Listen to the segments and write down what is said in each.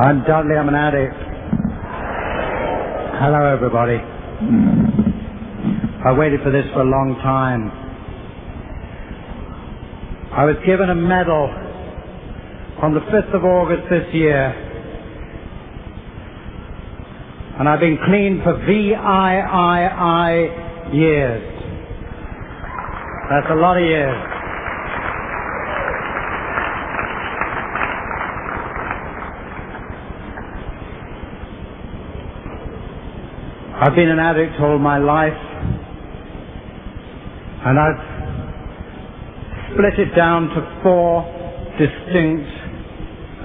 I'm Dudley, I'm an addict. Hello, everybody. I waited for this for a long time. I was given a medal on the 5th of August this year, and I've been clean for VIII years. That's a lot of years. I've been an addict all my life, and I've split it down to 4 distinct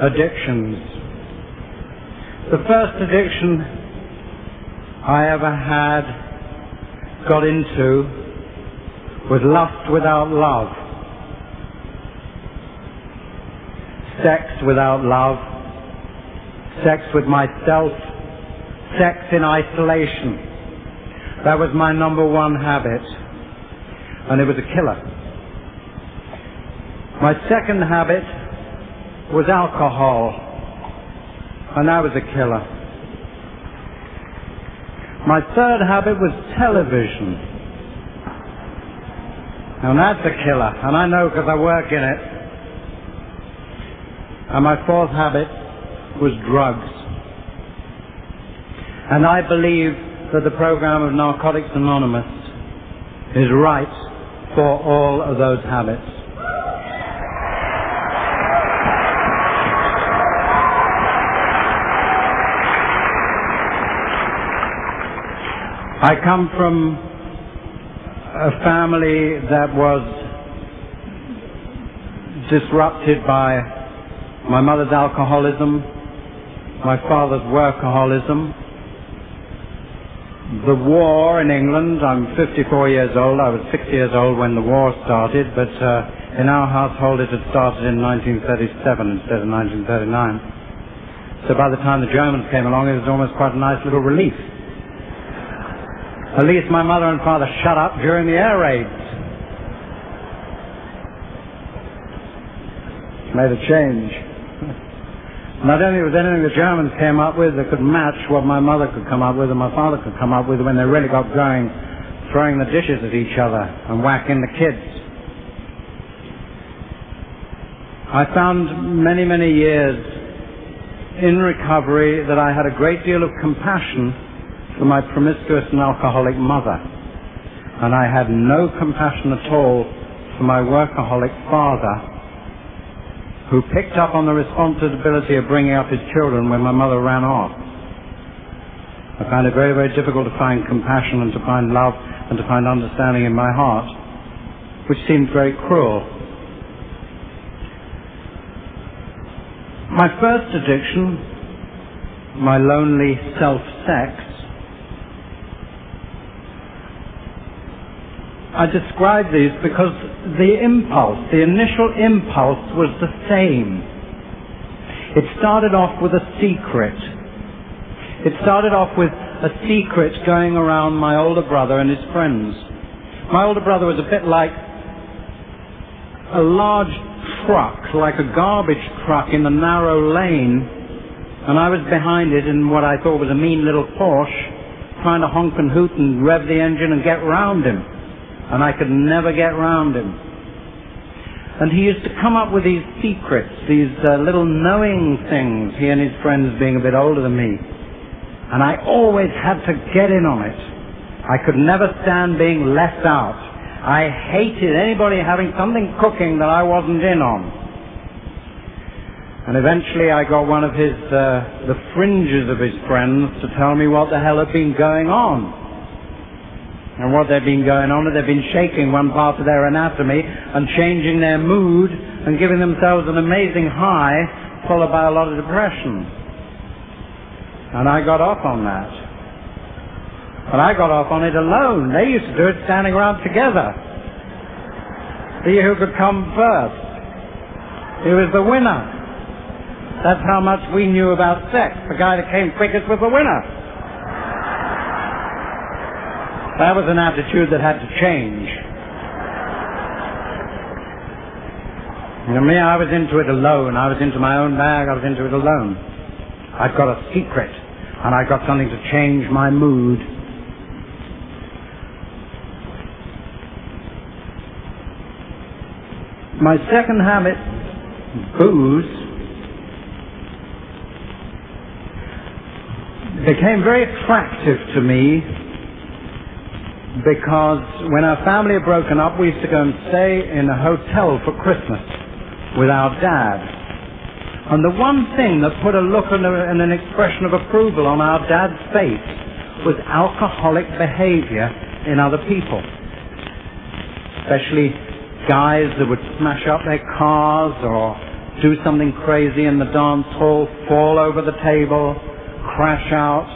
addictions. The first addiction I ever got into was lust without love. Sex without love. Sex with myself. Sex in isolation. That was my number one habit, and it was a killer. My second habit was alcohol, and that was a killer. My third habit was television, and that's a killer, and I know because I work in it. And my fourth habit was drugs. And I believe that the program of Narcotics Anonymous is right for all of those habits. I come from a family that was disrupted by my mother's alcoholism, my father's workaholism, the war in England. I'm 54 years old. I was 6 years old when the war started, but in our household it had started in 1937 instead of 1939. So by the time the Germans came along, it was almost quite a nice little relief. At least my mother and father shut up during the air raids. Made a change. And I don't think there was anything the Germans came up with that could match what my mother could come up with and my father could come up with when they really got going, throwing the dishes at each other and whacking the kids. I found many, many years in recovery that I had a great deal of compassion for my promiscuous and alcoholic mother. And I had no compassion at all for my workaholic father, who picked up on the responsibility of bringing up his children when my mother ran off. I found it very, very difficult to find compassion and to find love and to find understanding in my heart, which seemed very cruel. My first addiction, my lonely self-sex, I describe these because the initial impulse was the same. It started off with a secret. It started off with a secret going around my older brother and his friends. My older brother was a bit like a large truck, like a garbage truck in the narrow lane, and I was behind it in what I thought was a mean little Porsche, trying to honk and hoot and rev the engine and get round him. And I could never get round him. And he used to come up with these secrets, these little knowing things, he and his friends being a bit older than me. And I always had to get in on it. I could never stand being left out. I hated anybody having something cooking that I wasn't in on. And eventually I got one of the fringes of his friends to tell me what the hell had been going on. And what they'd been going on is they'd been shaking one part of their anatomy and changing their mood and giving themselves an amazing high, followed by a lot of depression. And I got off on that. But I got off on it alone. They used to do it standing around together. See who could come first. He was the winner. That's how much we knew about sex. The guy that came quickest was the winner. That was an attitude that had to change. You know, me, I was into it alone. I was into my own bag. I was into it alone. I'd got a secret, and I got something to change my mood. My second habit, booze, became very attractive to me because when our family had broken up, we used to go and stay in a hotel for Christmas with our dad. And the one thing that put a look and an expression of approval on our dad's face was alcoholic behavior in other people, especially guys that would smash up their cars or do something crazy in the dance hall, fall over the table, crash out,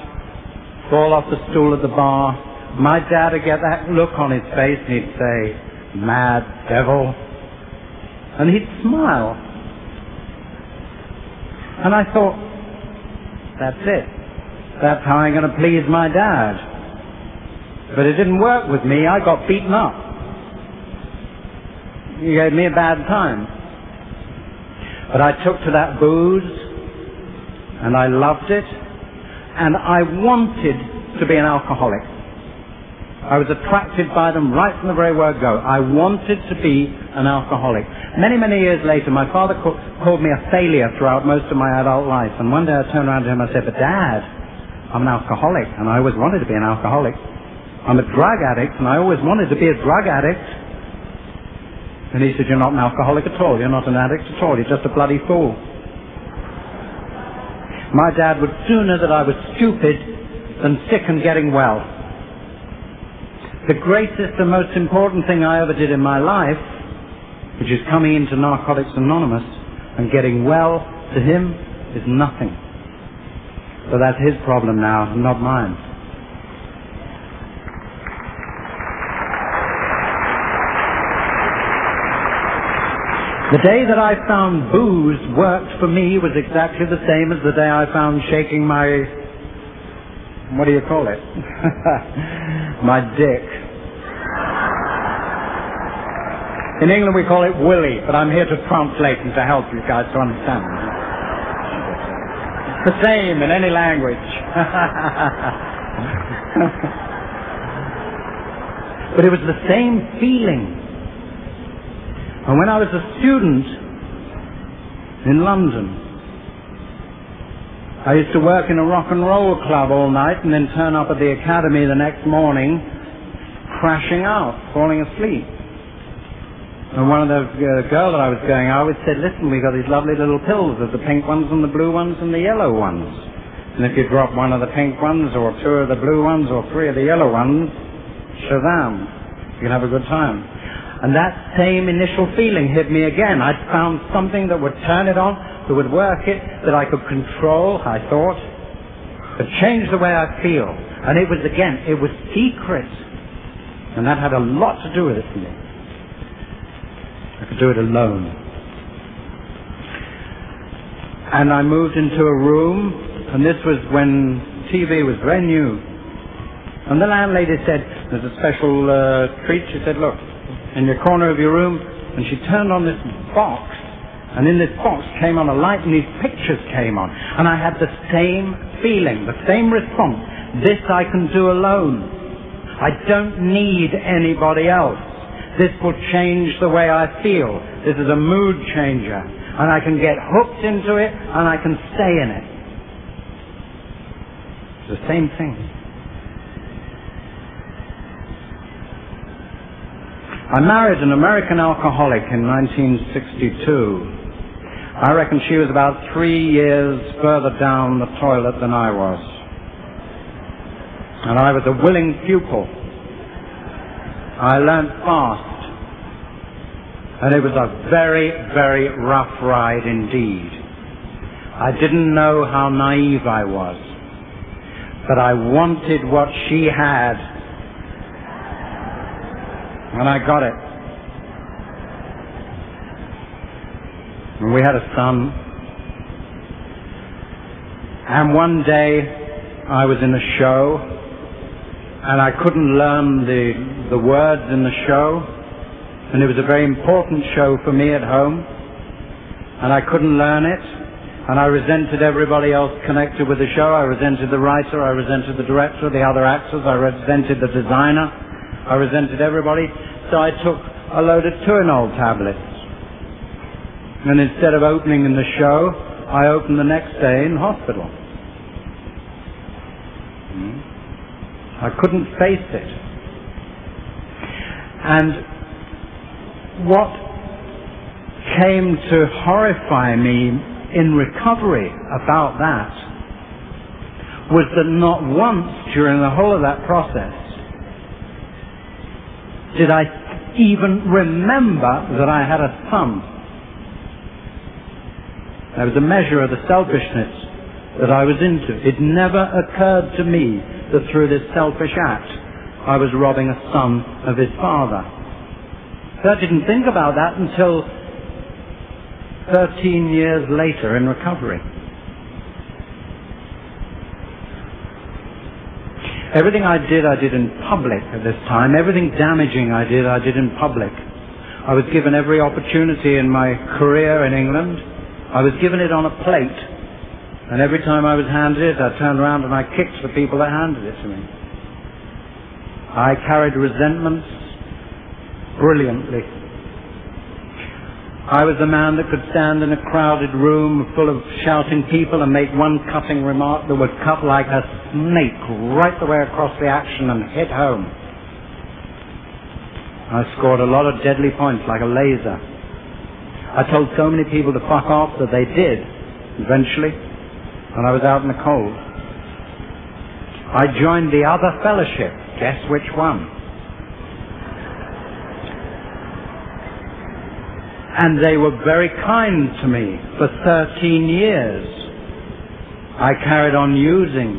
fall off the stool at the bar. My dad would get that look on his face and he'd say, "Mad devil," and he'd smile. And I thought, that's it. That's how I'm going to please my dad. But it didn't work with me. I got beaten up. He gave me a bad time. But I took to that booze, and I loved it, and I wanted to be an alcoholic. I was attracted by them right from the very word go. I wanted to be an alcoholic. Many, many years later, my father called me a failure throughout most of my adult life, and one day I turned around to him and I said, "But Dad, I'm an alcoholic, and I always wanted to be an alcoholic. I'm a drug addict, and I always wanted to be a drug addict." And he said, "You're not an alcoholic at all. You're not an addict at all. You're just a bloody fool." My dad would sooner that I was stupid than sick and getting well. The greatest and most important thing I ever did in my life, which is coming into Narcotics Anonymous and getting well, to him is nothing. So that's his problem now, not mine. The day that I found booze worked for me was exactly the same as the day I found shaking my, what do you call it? My dick. In England we call it willy, but I'm here to translate and to help you guys to understand. It's the same in any language. But it was the same feeling. And when I was a student in London, I used to work in a rock and roll club all night and then turn up at the academy the next morning crashing out, falling asleep. And one of the girl that I was going out with said, "Listen, we got these lovely little pills. There's the pink ones and the blue ones and the yellow ones. And if you drop one of the pink ones or two of the blue ones or three of the yellow ones, shazam, you can have a good time." And that same initial feeling hit me again. I'd found something that would turn it on, that would work it, that I could control, I thought, that changed the way I feel. And it was, again, it was secret. And that had a lot to do with it for me. I could do it alone. And I moved into a room, and this was when TV was very new. And the landlady said, "There's a special treat." She said, "Look, in your corner of your room," and she turned on this box, and in this box came on a light, and these pictures came on, and I had the same feeling, the same response. This I can do alone. I don't need anybody else. This will change the way I feel. This is a mood changer, and I can get hooked into it, and I can stay in it. It's the same thing. I married an American alcoholic in 1962. I reckon she was about 3 years further down the toilet than I was. And I was a willing pupil. I learned fast. And it was a very, very rough ride indeed. I didn't know how naive I was. But I wanted what she had. And I got it. And we had a son. And one day I was in a show, and I couldn't learn the words in the show, and it was a very important show for me at home, and I couldn't learn it, And I resented everybody else connected with the show. I resented the writer, I resented the director, the other actors, I resented the designer, I resented everybody. So I took a load of Tuinol tablets. And instead of opening in the show, I opened the next day in hospital. I couldn't face it. And what came to horrify me in recovery about that was that not once during the whole of that process did I even remember that I had a son. There was a measure of the selfishness that I was into. It never occurred to me that through this selfish act I was robbing a son of his father. So I didn't think about that until 13 years later in recovery. Everything I did in public at this time. Everything damaging I did in public. I was given every opportunity in my career in England. I was given it on a plate. And every time I was handed it, I turned around and I kicked the people that handed it to me. I carried resentments brilliantly. I was the man that could stand in a crowded room full of shouting people and make one cutting remark that would cut like a snake right the way across the action and hit home. I scored a lot of deadly points like a laser. I told so many people to fuck off that they did, eventually, and I was out in the cold. I joined the other fellowship. Guess which one? And they were very kind to me for 13 years. I carried on using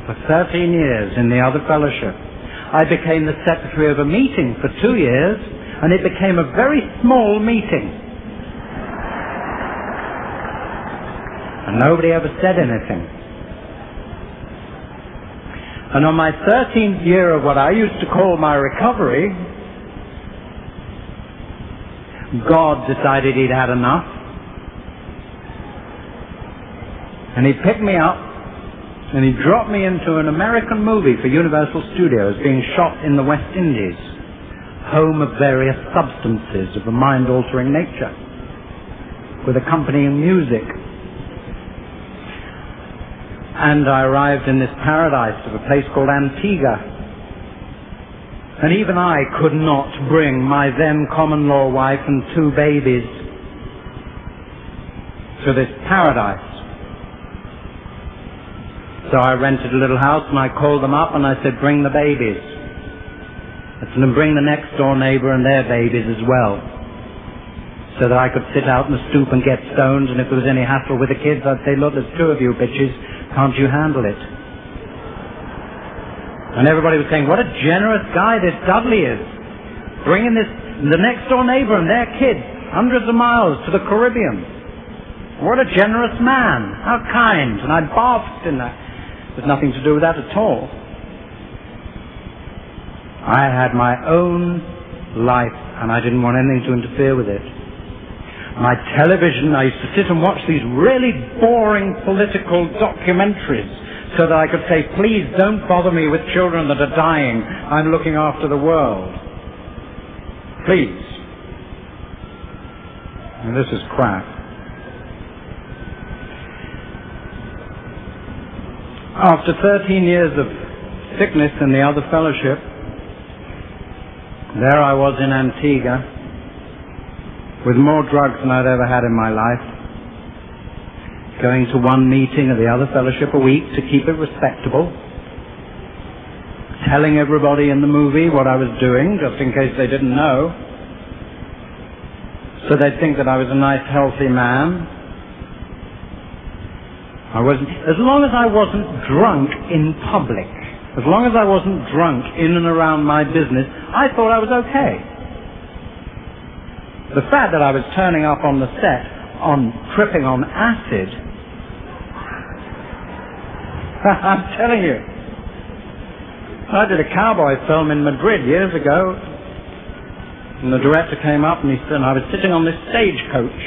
for 13 years in the other fellowship. I became the secretary of a meeting for 2 years, and it became a very small meeting. And nobody ever said anything. And on my 13th year of what I used to call my recovery, God decided he'd had enough. And he picked me up and he dropped me into an American movie for Universal Studios being shot in the West Indies, home of various substances of a mind-altering nature, with accompanying music. And I arrived in this paradise of a place called Antigua. And even I could not bring my then common-law wife and 2 babies to this paradise. So I rented a little house and I called them up and I said, bring the babies. I said, and bring the next door neighbor and their babies as well. So that I could sit out in the stoop and get stoned, and if there was any hassle with the kids, I'd say, look, there's 2 of you bitches, can't you handle it? And everybody was saying, what a generous guy this Dudley is. Bringing the next door neighbor and their kids hundreds of miles to the Caribbean. What a generous man. How kind. And I basked in that. There's nothing to do with that at all. I had my own life and I didn't want anything to interfere with it. My television, I used to sit and watch these really boring political documentaries, so that I could say, please don't bother me with children that are dying. I'm looking after the world. Please. And this is crap. After 13 years of sickness in the other fellowship, there I was in Antigua, with more drugs than I'd ever had in my life. Going to one meeting of the other fellowship a week to keep it respectable, telling everybody in the movie what I was doing, just in case they didn't know, so they'd think that I was a nice, healthy man. As long as I wasn't drunk in public, as long as I wasn't drunk in and around my business, I thought I was okay. The fact that I was turning up on the set tripping on acid, I'm telling you. I did a cowboy film in Madrid years ago, and the director came up and he said, I was sitting on this stagecoach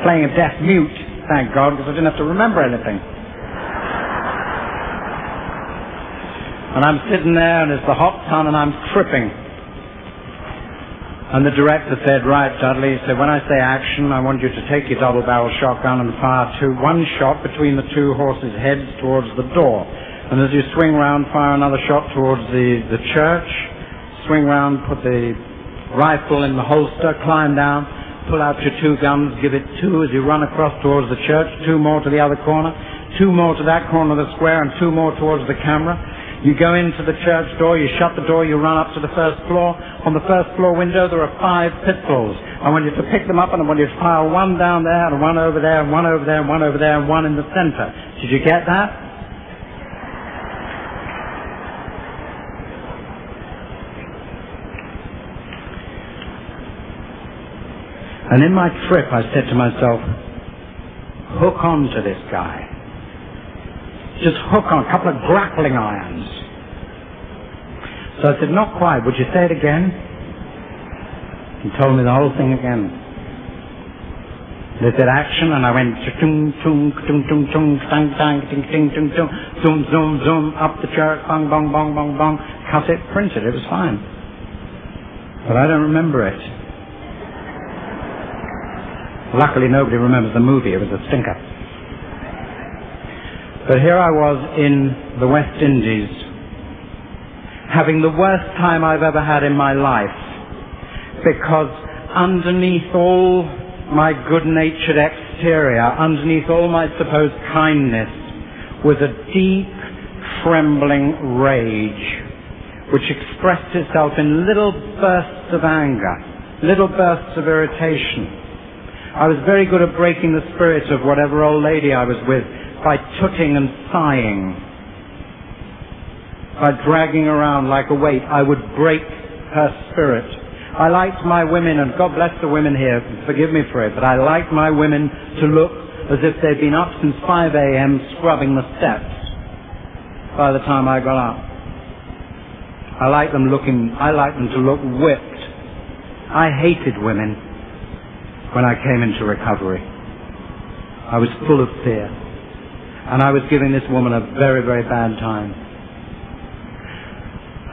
playing a deaf mute, thank God, because I didn't have to remember anything. And I'm sitting there, and it's the hot sun, and I'm tripping. And the director said, right, Dudley, he said, when I say action, I want you to take your double-barrel shotgun and fire one shot between the two horses' heads towards the door. And as you swing round, fire another shot towards the church. Swing round, put the rifle in the holster, climb down, pull out your two guns, give it two as you run across towards the church, two more to the other corner, two more to that corner of the square, and two more towards the camera. You go into the church door, you shut the door, you run up to the first floor. On the first floor window there are 5 pistols. I want you to pick them up, and I want you to fire one down there, and one over there, and one over there, and one over there, and one in the center. Did you get that? And in my trip I said to myself, hook on to this guy. Just hook on, a couple of grappling irons. So I said, not quite, would you say it again? He told me the whole thing again. They said action, and I went chung chung chung chung chung tang tang ting ting chung chung zoom zoom zoom up the church, bong bong bong bong bong, cut it, printed, it was fine. But I don't remember it. Luckily nobody remembers the movie, it was a stinker. But here I was in the West Indies, having the worst time I've ever had in my life, because underneath all my good-natured exterior, underneath all my supposed kindness, was a deep, trembling rage, which expressed itself in little bursts of anger, little bursts of irritation. I was very good at breaking the spirit of whatever old lady I was with, by tooting and sighing, by dragging around like a weight. I would break her spirit. I liked my women, and God bless the women here, forgive me for it, but I liked my women to look as if they'd been up since 5 a.m. scrubbing the steps by the time I got up. I liked them to look whipped. I hated women when I came into recovery. I was full of fear. And I was giving this woman a very, very bad time.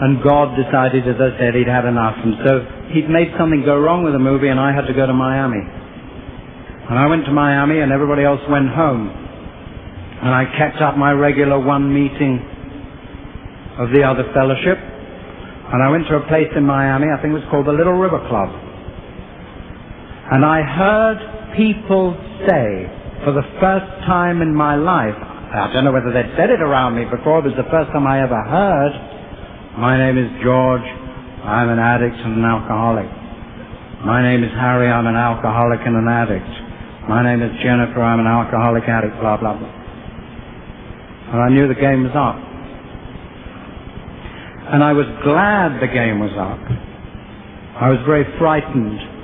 And God decided, as I said, he'd had enough. And so he'd made something go wrong with the movie, and I had to go to Miami. And I went to Miami, and everybody else went home. And I kept up my regular one meeting of the other fellowship. And I went to a place in Miami, I think it was called the Little River Club. And I heard people say, for the first time in my life, I don't know whether they'd said it around me before, but it was the first time I ever heard, my name is George, I'm an addict and an alcoholic. My name is Harry, I'm an alcoholic and an addict. My name is Jennifer, I'm an alcoholic addict, blah, blah, blah. And I knew the game was up. And I was glad the game was up. I was very frightened.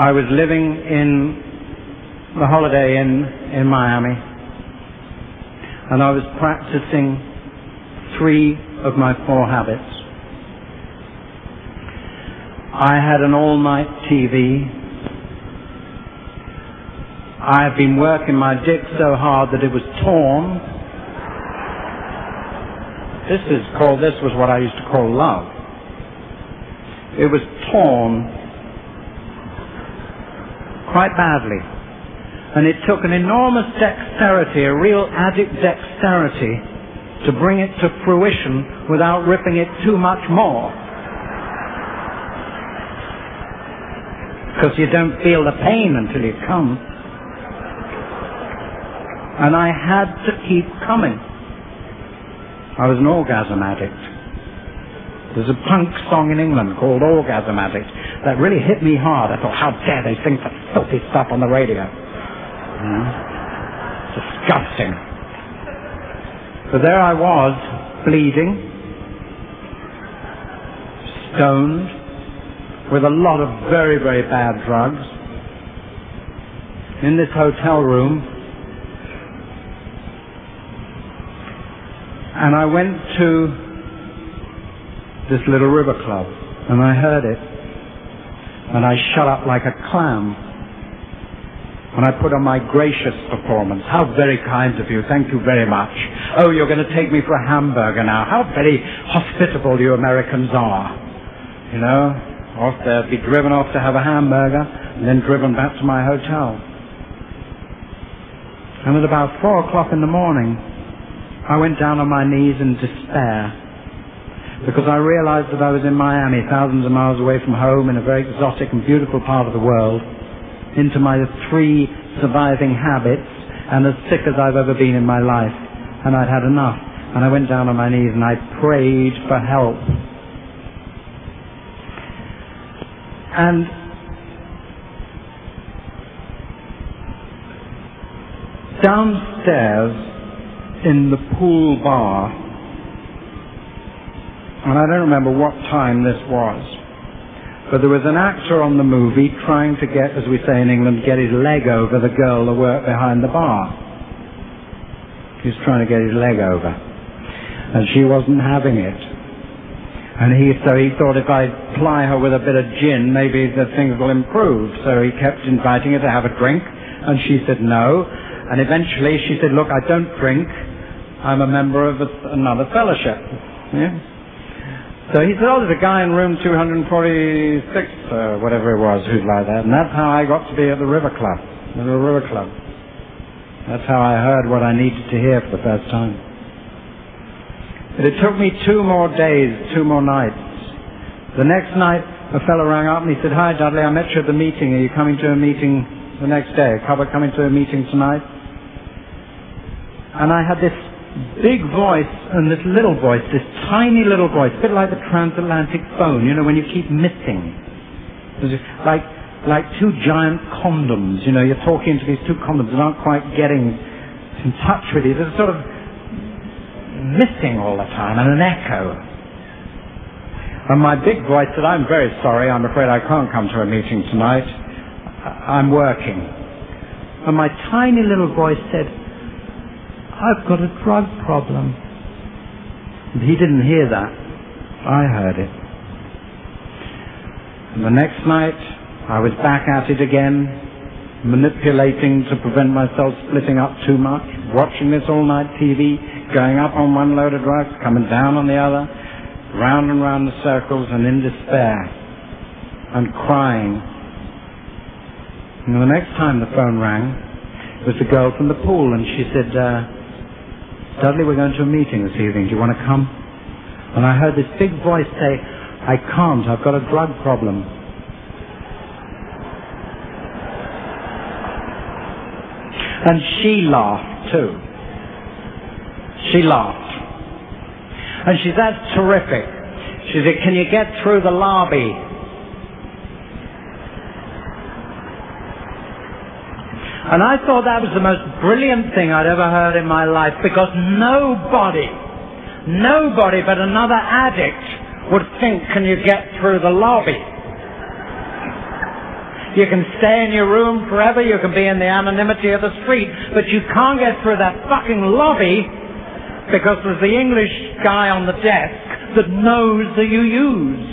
I was living in the Holiday Inn in Miami, and I was practicing 3 of my 4 habits. I had an all-night TV. I had been working my dick so hard that it was torn. This was what I used to call love. It was torn quite badly. And it took an enormous dexterity, a real addict dexterity, to bring it to fruition without ripping it too much more. Because you don't feel the pain until you come. And I had to keep coming. I was an orgasm addict. There's a punk song in England called Orgasm Addict that really hit me hard. I thought, how dare they sing such filthy stuff on the radio? Disgusting. So there I was, bleeding, stoned, with a lot of very, very bad drugs, in this hotel room. And I went to this Little River Club, and I heard it. And I shut up like a clam. And I put on my gracious performance. How very kind of you. Thank you very much. Oh, you're going to take me for a hamburger now. How very hospitable you Americans are. You know, off there, be driven off to have a hamburger and then driven back to my hotel. And at about 4 o'clock in the morning, I went down on my knees in despair because I realized that I was in Miami, thousands of miles away from home in a very exotic and beautiful part of the world, into my 3 surviving habits, and as sick as I've ever been in my life. And I'd had enough. And I went down on my knees and I prayed for help. And downstairs in the pool bar, and I don't remember what time this was, but there was an actor on the movie trying to get, as we say in England, get his leg over the girl that worked behind the bar. He was trying to get his leg over. And she wasn't having it. And so he thought if I ply her with a bit of gin, maybe the things will improve. So he kept inviting her to have a drink, and she said no. And eventually she said, look, I don't drink. I'm a member of another fellowship. Yeah? So he said, oh, there's a guy in room 246, whatever it was, who's like that. And that's how I got to be at the River Club, the Little River Club. That's how I heard what I needed to hear for the first time. But it took me 2 more days, 2 more nights. The next night, a fellow rang up and he said, hi, Dudley, I met you at the meeting. Are you coming to a meeting the next day? Coming to a meeting tonight? And I had this big voice and this little voice, this tiny little voice, a bit like the transatlantic phone, you know, when you keep missing. Like 2 giant condoms, you know, you're talking to these 2 condoms that aren't quite getting in touch with you. They're sort of missing all the time, and an echo. And my big voice said, I'm very sorry, I'm afraid I can't come to a meeting tonight. I'm working. And my tiny little voice said, I've got a drug problem. And he didn't hear that. I heard it. And the next night, I was back at it again, manipulating to prevent myself splitting up too much, watching this all-night TV, going up on one load of drugs, coming down on the other, round and round the circles, and in despair, and crying. And the next time the phone rang, it was the girl from the pool, and she said, Dudley, we're going to a meeting this evening. Do you want to come? And I heard this big voice say, I can't. I've got a drug problem. And she laughed too. She laughed. And she said, that's terrific. She said, can you get through the lobby? And I thought that was the most brilliant thing I'd ever heard in my life, because nobody but another addict would think, can you get through the lobby? You can stay in your room forever, you can be in the anonymity of the street, but you can't get through that fucking lobby because there's the English guy on the desk that knows that you use.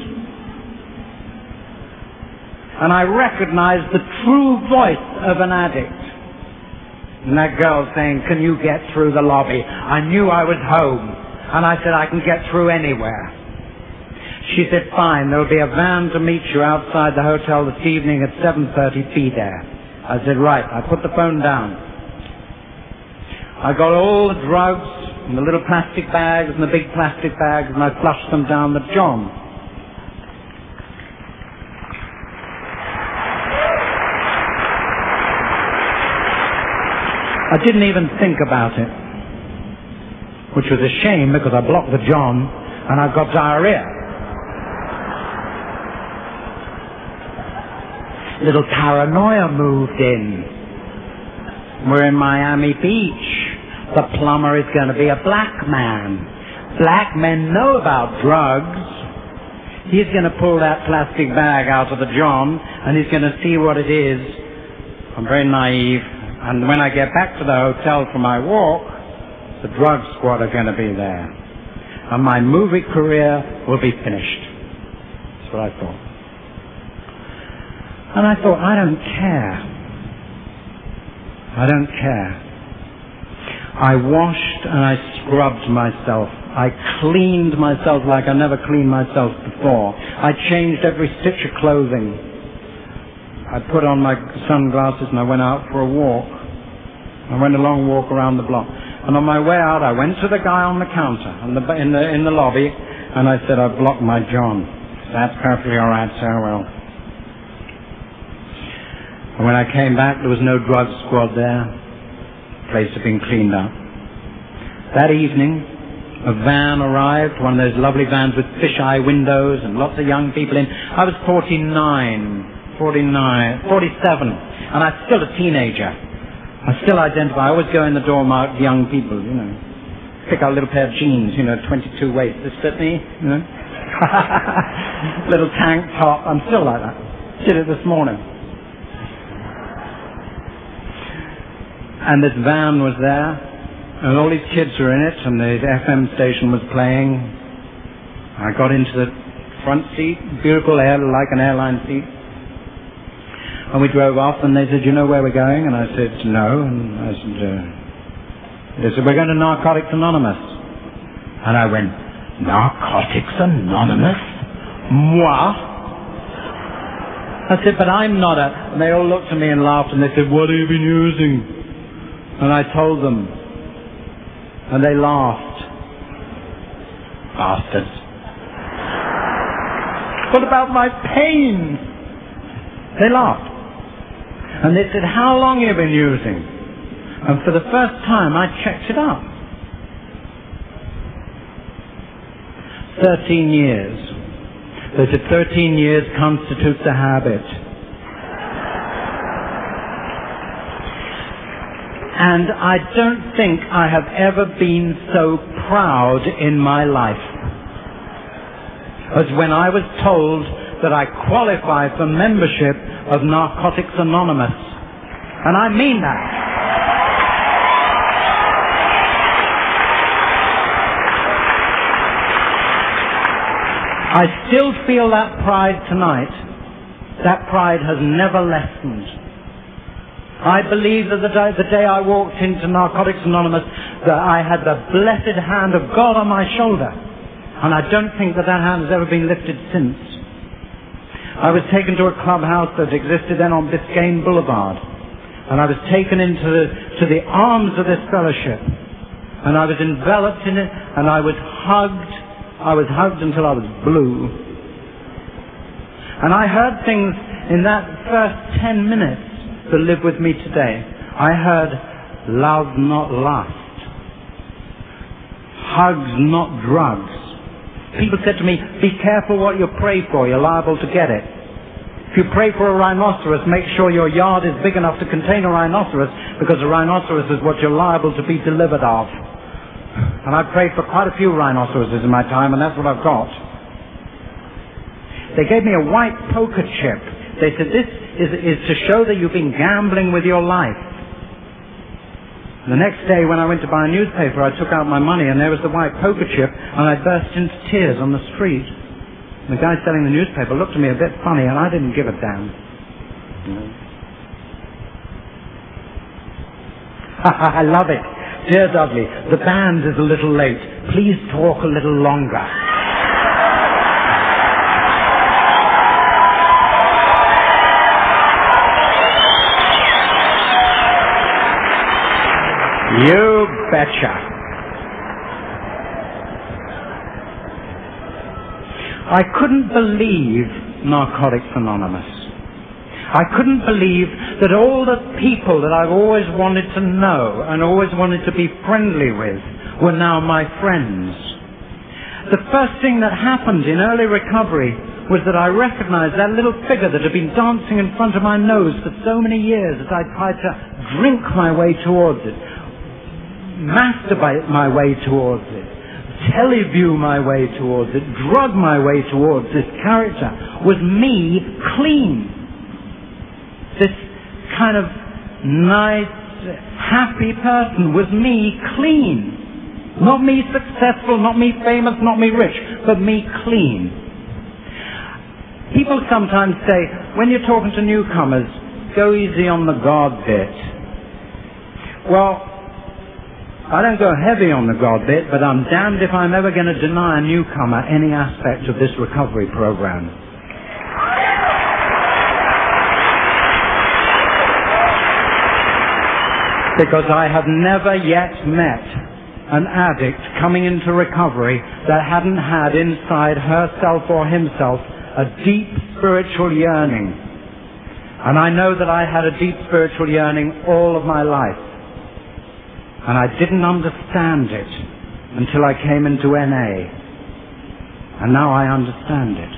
And I recognized the true voice of an addict. And that girl saying, can you get through the lobby? I knew I was home. And I said, I can get through anywhere. She said, fine, there'll be a van to meet you outside the hotel this evening at 7:30, be there. I said, right. I put the phone down. I got all the drugs in the little plastic bags and the big plastic bags, and I flushed them down the John. I didn't even think about it, which was a shame because I blocked the John and I got diarrhea. Little paranoia moved in. We're in Miami Beach. The plumber is going to be a black man. Black men know about drugs. He's going to pull that plastic bag out of the John and he's going to see what it is. I'm very naive. And when I get back to the hotel for my walk, the drug squad are going to be there. And my movie career will be finished. That's what I thought. And I thought, I don't care. I don't care. I washed and I scrubbed myself. I cleaned myself like I never cleaned myself before. I changed every stitch of clothing. I put on my sunglasses and I went out for a walk. I went a long walk around the block. And on my way out, I went to the guy on the counter in the lobby, and I said, I've blocked my John. That's perfectly all right, sir. Well. And when I came back, there was no drug squad there. The place had been cleaned up. That evening, a van arrived, one of those lovely vans with fisheye windows and lots of young people in. I was 47, and I'm still a teenager. I still identify. I always go in the door marked young people, you know. Pick out a little pair of jeans, you know, 22 waist. This fit me, you know. Little tank top. I'm still like that. Did it this morning. And this van was there, and all these kids were in it, and the FM station was playing. I got into the front seat, beautiful air, like an airline seat. And we drove off, and they said, you know where we're going? And I said, no. And I said, they said, we're going to Narcotics Anonymous. And I went, Narcotics Anonymous? Moi? I said, but I'm not a... And they all looked at me and laughed, and they said, what have you been using? And I told them, and they laughed. Bastards. What about my pain? They laughed. And they said, how long have you been using? And for the first time, I checked it up. 13 years. They said 13 years constitutes a habit. And I don't think I have ever been so proud in my life as when I was told that I qualify for membership of Narcotics Anonymous. And I mean that. I still feel that pride tonight. That pride has never lessened. I believe that the day I walked into Narcotics Anonymous, that I had the blessed hand of God on my shoulder. And I don't think that hand has ever been lifted since. I was taken to a clubhouse that existed then on Biscayne Boulevard. And I was taken to the arms of this fellowship. And I was enveloped in it, and I was hugged. I was hugged until I was blue. And I heard things in that first 10 minutes that live with me today. I heard love, not lust. Hugs, not drugs. People said to me, be careful what you pray for, you're liable to get it. If you pray for a rhinoceros, make sure your yard is big enough to contain a rhinoceros, because a rhinoceros is what you're liable to be delivered of. And I've prayed for quite a few rhinoceroses in my time, and that's what I've got. They gave me a white poker chip. They said, this is to show that you've been gambling with your life. And the next day when I went to buy a newspaper, I took out my money, and there was the white poker chip, and I burst into tears on the street. And the guy selling the newspaper looked at me a bit funny, and I didn't give a damn. I love it. Dear Dudley, the band is a little late. Please talk a little longer. You betcha. I couldn't believe Narcotics Anonymous. I couldn't believe that all the people that I've always wanted to know and always wanted to be friendly with were now my friends. The first thing that happened in early recovery was that I recognized that little figure that had been dancing in front of my nose for so many years as I tried to drink my way towards it, masturbate my way towards it, teleview my way towards it, drug my way towards this character, was me clean. This kind of nice, happy person was me clean. Not me successful, not me famous, not me rich, but me clean. People sometimes say, when you're talking to newcomers, go easy on the God bit. Well, I don't go heavy on the God bit, but I'm damned if I'm ever going to deny a newcomer any aspect of this recovery program. Because I have never yet met an addict coming into recovery that hadn't had inside herself or himself a deep spiritual yearning. And I know that I had a deep spiritual yearning all of my life. And I didn't understand it until I came into NA. And now I understand it.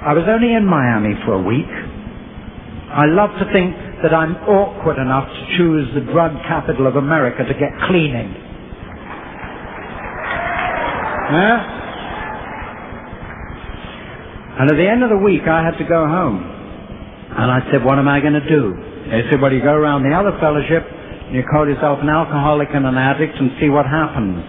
I was only in Miami for a week. I love to think that I'm awkward enough to choose the drug capital of America to get clean in. And at the end of the week, I had to go home. And I said, what am I going to do? They said, well, you go around the other fellowship, and you call yourself an alcoholic and an addict and see what happens.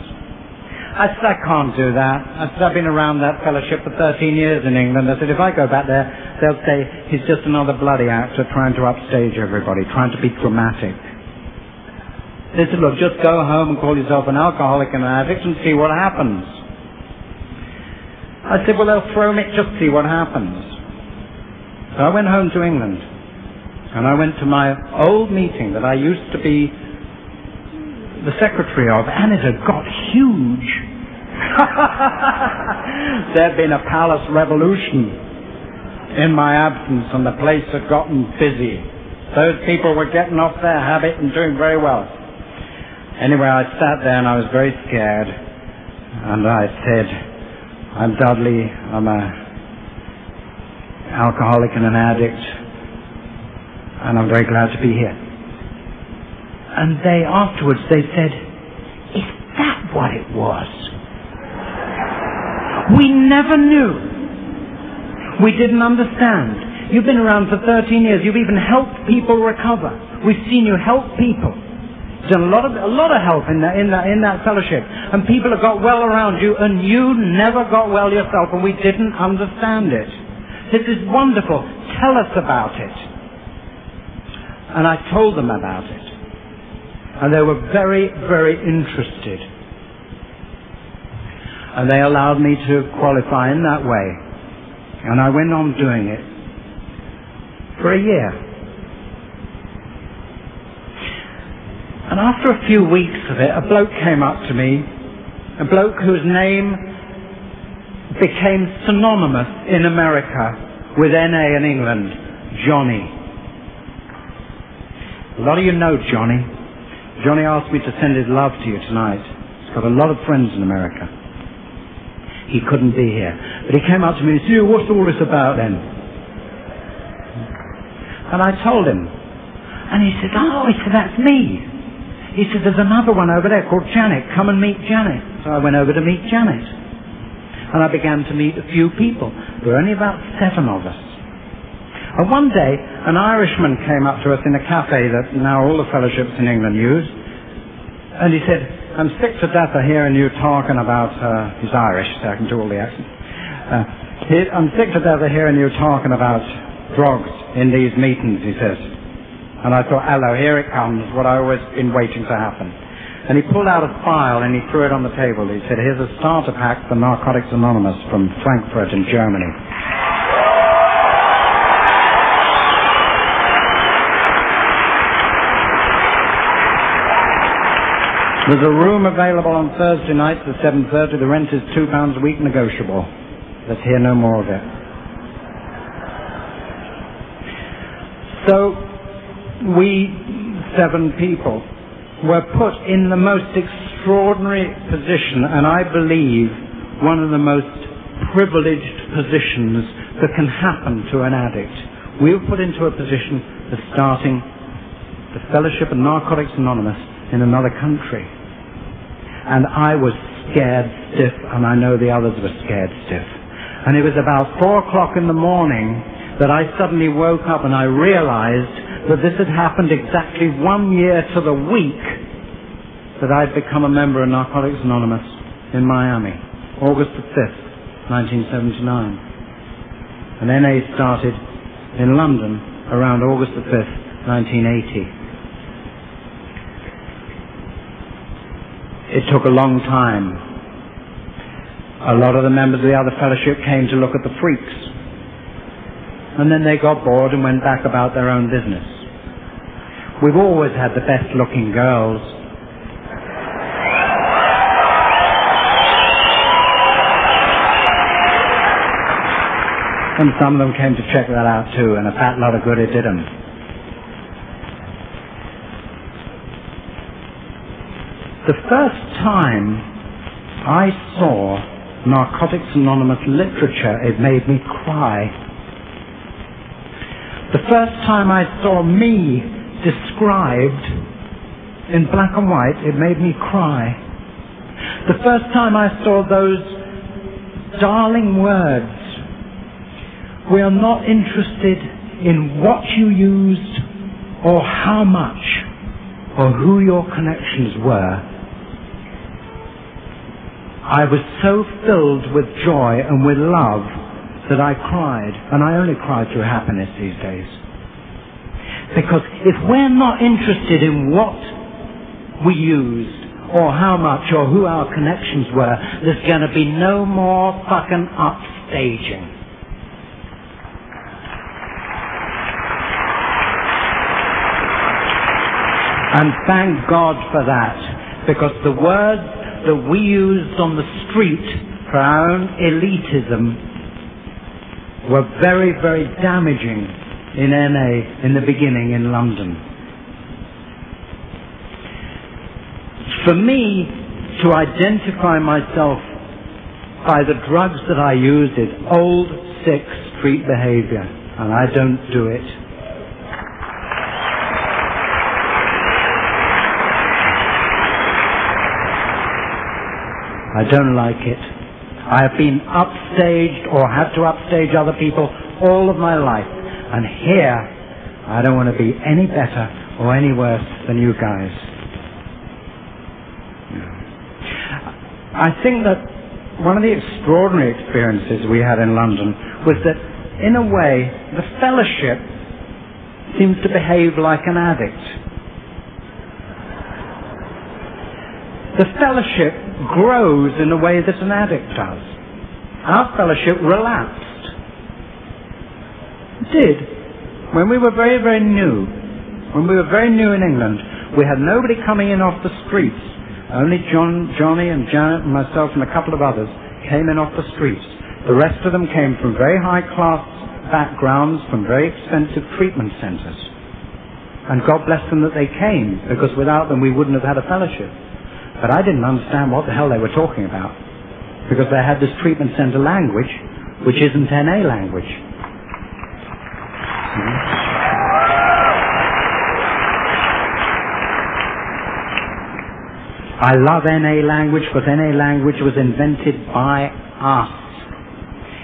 I said, I can't do that. I said, I've been around that fellowship for 13 years in England. I said, if I go back there, they'll say, he's just another bloody actor trying to upstage everybody, trying to be dramatic. They said, look, just go home and call yourself an alcoholic and an addict and see what happens. I said, well, they'll throw me, just see what happens. So I went home to England, and I went to my old meeting that I used to be the secretary of, and it had got huge. There'd been a palace revolution in my absence, and the place had gotten busy. Those people were getting off their habit and doing very well. Anyway, I sat there and I was very scared, and I said, I'm Dudley, I'm a alcoholic and an addict, and I'm very glad to be here. And afterwards they said, is that what it was? We never knew. We didn't understand. You've been around for 13 years. You've even helped people recover. We've seen you help people. Done a lot of help in that fellowship. And people have got well around you, and you never got well yourself, and we didn't understand it. This is wonderful. Tell us about it. And I told them about it. And they were very, very interested. And they allowed me to qualify in that way. And I went on doing it for a year. And after a few weeks of it, a bloke came up to me, a bloke whose name became synonymous in America with NA in England, Johnny. A lot of you know Johnny. Johnny asked me to send his love to you tonight. He's got a lot of friends in America. He couldn't be here. But he came up to me and said, what's all this about then? And I told him. And he said, that's me. He said, there's another one over there called Janet. Come and meet Janet. So I went over to meet Janet. And I began to meet a few people. There were only about 7 of us. And one day, an Irishman came up to us in a cafe that now all the fellowships in England use. And he said, I'm sick to death of hearing you talking about... he's Irish, so I can do all the accents. I'm sick to death of hearing you talking about drugs in these meetings, he says. And I thought, hello, here it comes, what I always been waiting to happen. And he pulled out a file and he threw it on the table. He said, here's a starter pack for Narcotics Anonymous from Frankfurt in Germany. There's a room available on Thursday nights at 7:30. The rent is £2 a week, negotiable. Let's hear no more of it. So, we 7 people were put in the most extraordinary position, and I believe one of the most privileged positions that can happen to an addict. We were put into a position of starting the Fellowship of Narcotics Anonymous in another country. And I was scared stiff, and I know the others were scared stiff. And it was about 4 o'clock in the morning that I suddenly woke up and I realized that this had happened exactly 1 year to the week that I'd become a member of Narcotics Anonymous in Miami, August the 5th, 1979. And NA started in London around August the 5th, 1980. It took a long time. A lot of the members of the other fellowship came to look at the freaks. And then they got bored and went back about their own business. We've always had the best looking girls. And some of them came to check that out too, and a fat lot of good it did them. The first time I saw Narcotics Anonymous literature, it made me cry. The first time I saw me described in black and white, it made me cry. The first time I saw those darling words, we are not interested in what you used or how much or who your connections were. I was so filled with joy and with love that I cried, and I only cry through happiness these days. Because if we're not interested in what we used or how much or who our connections were, there's going to be no more fucking upstaging. And thank God for that, because the words that we used on the street for our own elitism were very, very damaging in NA in the beginning in London. For me to identify myself by the drugs that I used is old, sick street behavior, and I don't do it. I don't like it. I have been upstaged or had to upstage other people all of my life. And here, I don't want to be any better or any worse than you guys. I think that one of the extraordinary experiences we had in London was that, in a way, the fellowship seems to behave like an addict. The fellowship grows in a way that an addict does. Our fellowship relapsed. It did. When we were very, very new, when we were very new in England, we had nobody coming in off the streets. Only Johnny and Janet and myself and a couple of others came in off the streets. The rest of them came from very high-class backgrounds, from very expensive treatment centres. And God bless them that they came, because without them we wouldn't have had a fellowship. But I didn't understand what the hell they were talking about, because they had this treatment centre language, which isn't NA language. I love NA language, because NA language was invented by us.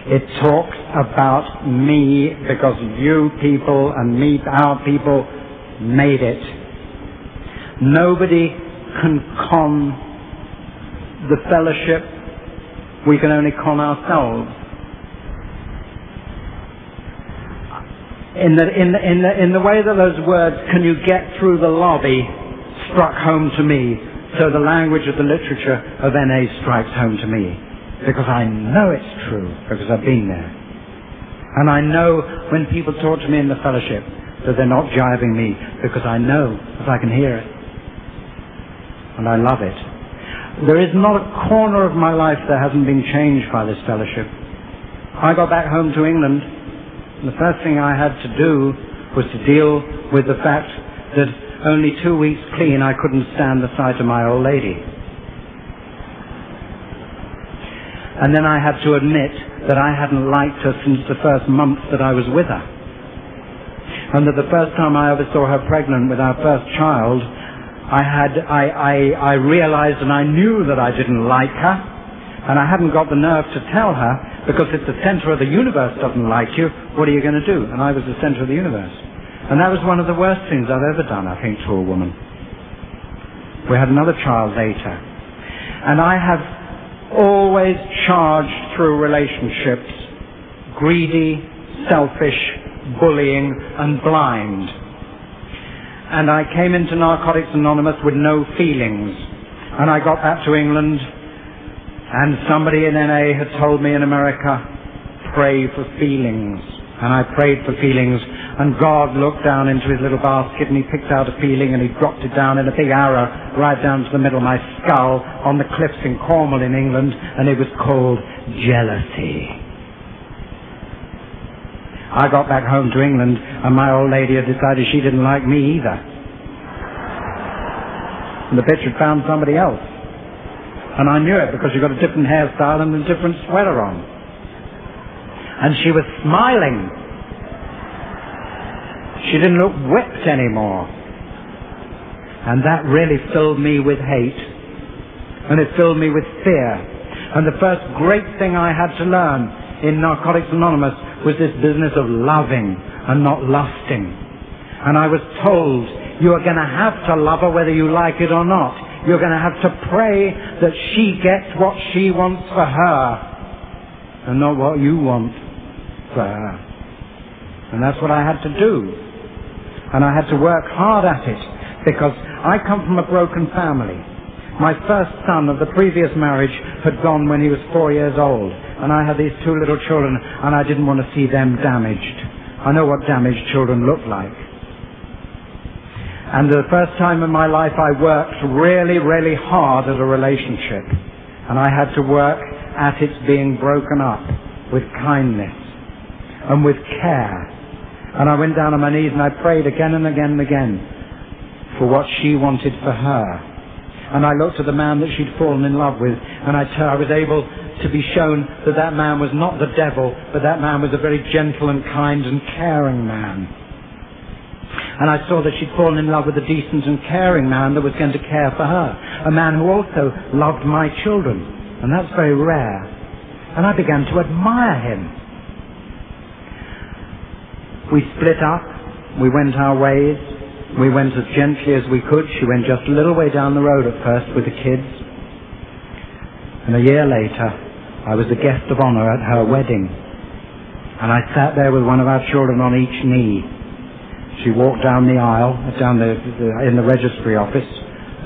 It talks about me, because you people and me, our people, made it. Nobody can con the fellowship. We can only con ourselves. In the way that those words, "can you get through the lobby," struck home to me, so the language of the literature of NA strikes home to me, because I know it's true, because I've been there. And I know when people talk to me in the fellowship that they're not jiving me, because I know, because I can hear it. And I love it. There is not a corner of my life that hasn't been changed by this fellowship. I got back home to England, and the first thing I had to do was to deal with the fact that only 2 weeks clean I couldn't stand the sight of my old lady. And then I had to admit that I hadn't liked her since the first month that I was with her. And that the first time I ever saw her pregnant with our first child, I realized and I knew that I didn't like her, and I hadn't got the nerve to tell her, because if the center of the universe doesn't like you, what are you going to do? And I was the center of the universe. And that was one of the worst things I've ever done, I think, to a woman. We had another child later. And I have always charged through relationships, greedy, selfish, bullying, and blind. And I came into Narcotics Anonymous with no feelings. And I got back to England, and somebody in NA had told me in America, pray for feelings. And I prayed for feelings, and God looked down into his little basket, and he picked out a feeling, and he dropped it down in a big arrow right down to the middle of my skull on the cliffs in Cornwall in England, and it was called jealousy. I got back home to England, and my old lady had decided she didn't like me either. And the bitch had found somebody else. And I knew it because she got a different hairstyle and a different sweater on. And she was smiling. She didn't look whipped anymore. And that really filled me with hate. And it filled me with fear. And the first great thing I had to learn in Narcotics Anonymous was this business of loving and not lusting. And I was told, you are going to have to love her whether you like it or not. You're going to have to pray that she gets what she wants for her and not what you want for her. And that's what I had to do. And I had to work hard at it because I come from a broken family. My first son of the previous marriage had gone when he was 4 years old, and I had these two little children, and I didn't want to see them damaged. I know what damaged children look like. And the first time in my life I worked really, really hard at a relationship, and I had to work at its being broken up with kindness and with care. And I went down on my knees and I prayed again and again and again for what she wanted for her. And I looked at the man that she'd fallen in love with, and I was able to be shown that that man was not the devil, but that man was a very gentle and kind and caring man. And I saw that she'd fallen in love with a decent and caring man that was going to care for her, a man who also loved my children, and that's very rare. And I began to admire him. We split up, we went our ways. We went as gently as we could. She went just a little way down the road at first with the kids. And a year later, I was the guest of honor at her wedding. And I sat there with one of our children on each knee. She walked down the aisle, in the registry office,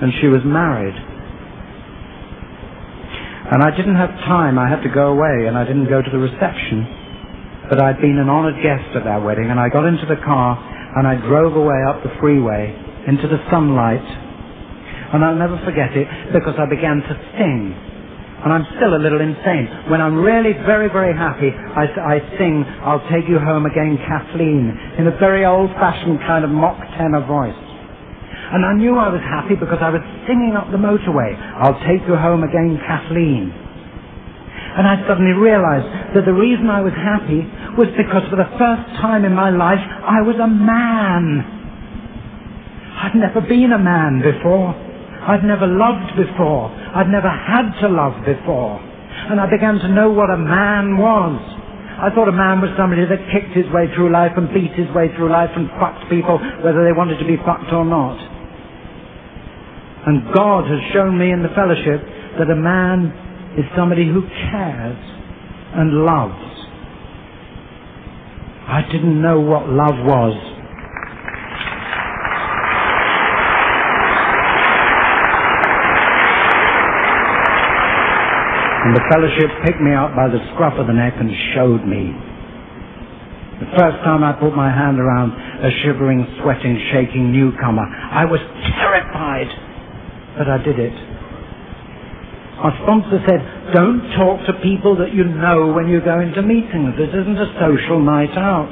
and she was married. And I didn't have time. I had to go away, and I didn't go to the reception. But I'd been an honored guest at that wedding, and I got into the car, and I drove away up the freeway into the sunlight. And I'll never forget it because I began to sing. And I'm still a little insane. When I'm really very, very happy, I sing, I'll Take You Home Again, Kathleen, in a very old-fashioned kind of mock tenor voice. And I knew I was happy because I was singing up the motorway, I'll Take You Home Again, Kathleen. And I suddenly realized that the reason I was happy was because for the first time in my life, I was a man. I'd never been a man before. I'd never loved before. I'd never had to love before. And I began to know what a man was. I thought a man was somebody that kicked his way through life and beat his way through life and fucked people whether they wanted to be fucked or not. And God has shown me in the fellowship that a man is somebody who cares and loves. I didn't know what love was. And the fellowship picked me up by the scruff of the neck and showed me. The first time I put my hand around a shivering, sweating, shaking newcomer, I was terrified, but I did it. My sponsor said, don't talk to people that you know when you go into meetings. This isn't a social night out.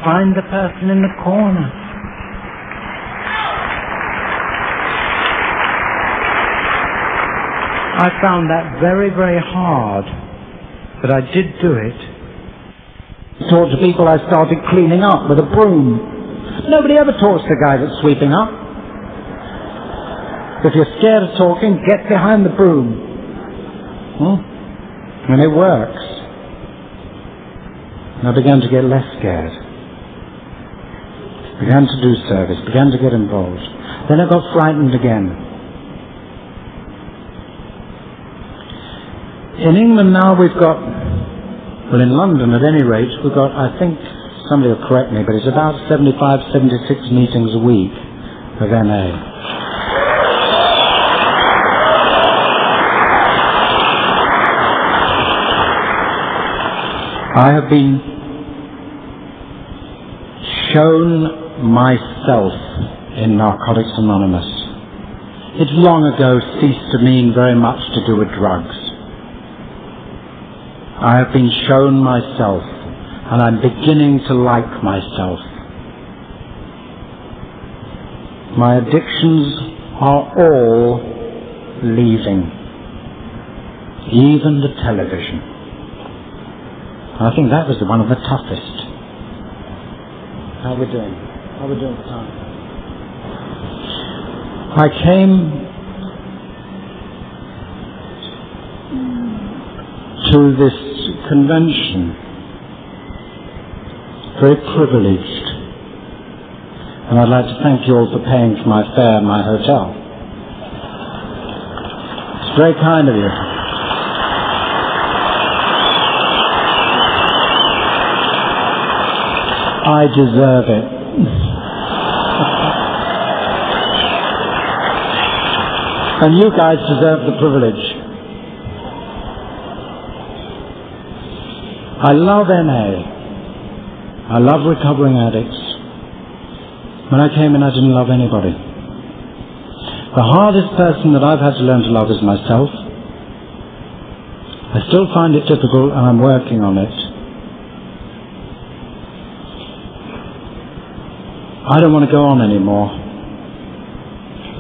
Find the person in the corner. I found that very, very hard, but I did do it. I talked to people, I started cleaning up with a broom. Nobody ever talks to the guy that's sweeping up. If you're scared of talking, get behind the broom. And it works. And I began to get less scared. Began to do service, began to get involved. Then I got frightened again. In England now we've got Well, in London, at any rate, we've got, I think, somebody will correct me, but it's about 75, 76 meetings a week of NA. I have been shown myself in Narcotics Anonymous. It long ago ceased to mean very much to do with drugs. I have been shown myself, and I'm beginning to like myself. My addictions are all leaving, even the television. I think that was one of the toughest. How are we doing? How are we doing for time? I came to this convention very privileged, and I'd like to thank you all for paying for my fare and my hotel. It's very kind of you. I deserve it. And you guys deserve the privilege. I love NA. I love recovering addicts. When I came in, I didn't love anybody. The hardest person that I've had to learn to love is myself. I still find it difficult, and I'm working on it. I don't want to go on anymore,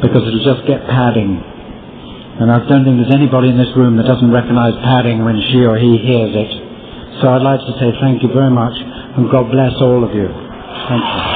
because it'll just get padding. And I don't think there's anybody in this room that doesn't recognize padding when she or he hears it. So I'd like to say thank you very much, and God bless all of you. Thank you.